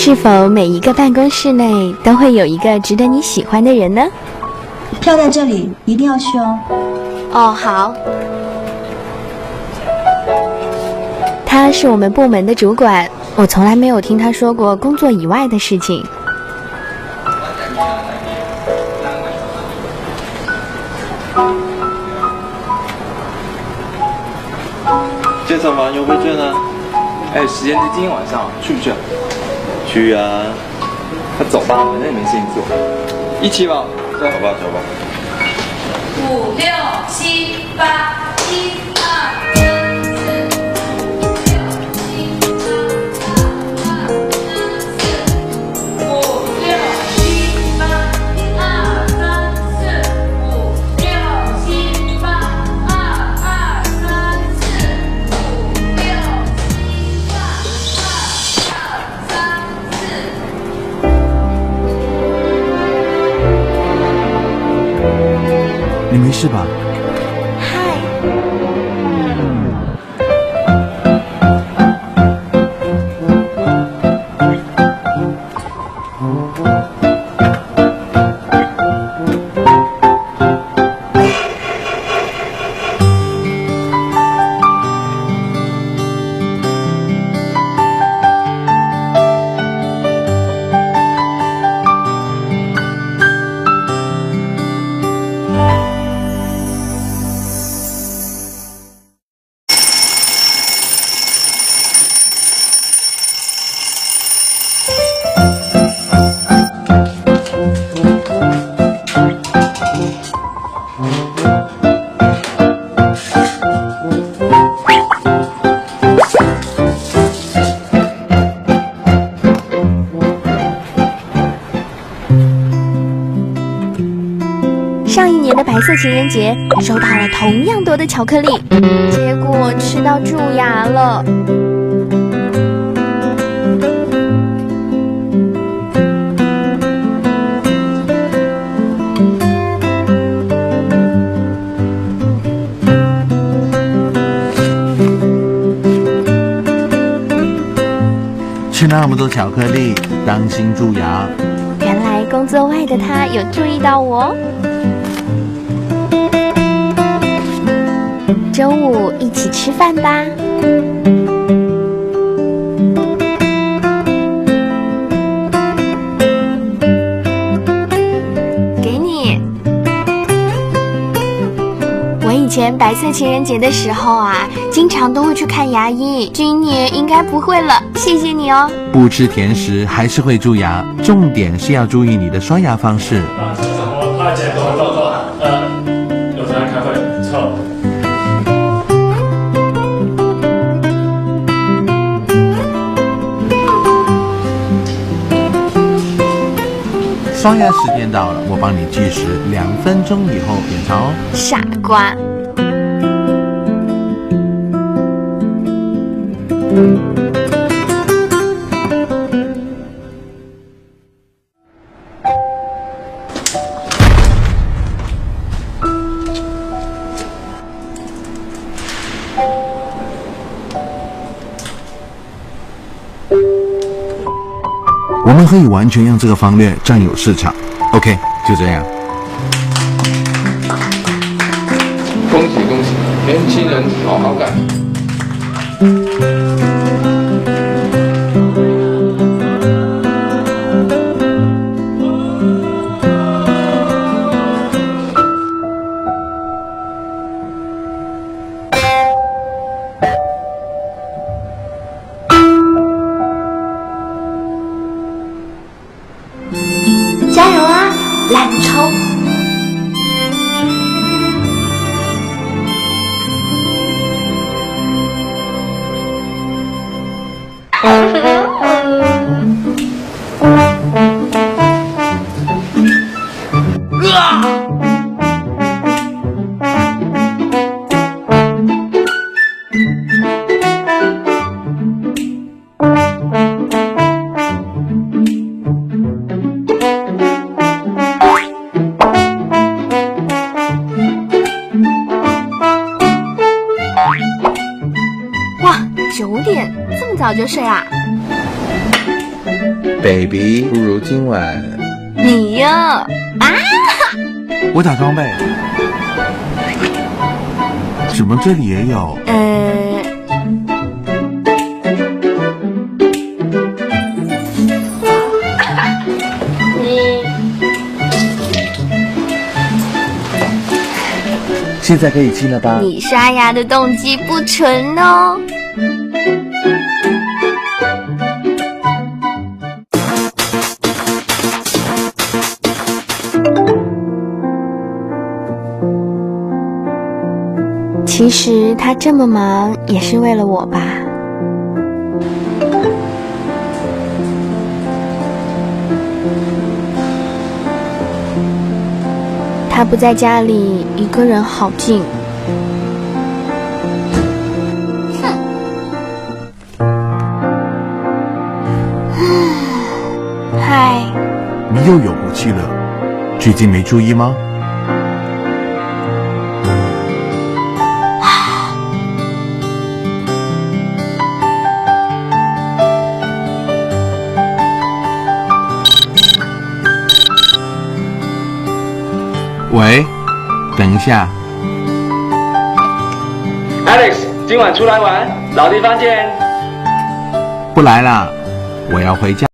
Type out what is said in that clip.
是否每一个办公室内都会有一个值得你喜欢的人呢？票在这里，一定要去哦。哦，好。他是我们部门的主管，我从来没有听他说过工作以外的事情。健身房优惠券呢？还有时间是今天晚上，去不去？去啊！那走吧，反正也没事情做。一起吧，走吧，走吧。5、6、7、8，1、2、你没事吧？嗨。上一年的白色情人节收到了同样多的巧克力，结果吃到蛀牙了。吃那么多巧克力，当心蛀牙。原来工作外的他有注意到我。周五一起吃饭吧。给你。我以前白色情人节的时候啊，经常都会去看牙医，今年应该不会了，谢谢你哦。不吃甜食还是会蛀牙，重点是要注意你的刷牙方式。有时间开会，撤。刷牙时间到了，我帮你计时，2分钟以后点钞哦。傻瓜。我们可以完全用这个方略占有市场。OK， 就这样。恭喜恭喜，年轻人好好干。加油啊，懒虫！哇，9点，这么早就睡啊？ ，baby，不如今晚你呀，啊！我打装备。怎么这里也有？现在可以亲了吧？你刷牙的动机不纯哦。其实他这么忙也是为了我吧。他不在家里，一个人好静。嗨，你又有骨气了，最近没注意吗？喂，等一下 ，Alex， 今晚出来玩，老地方见。不来了，我要回家。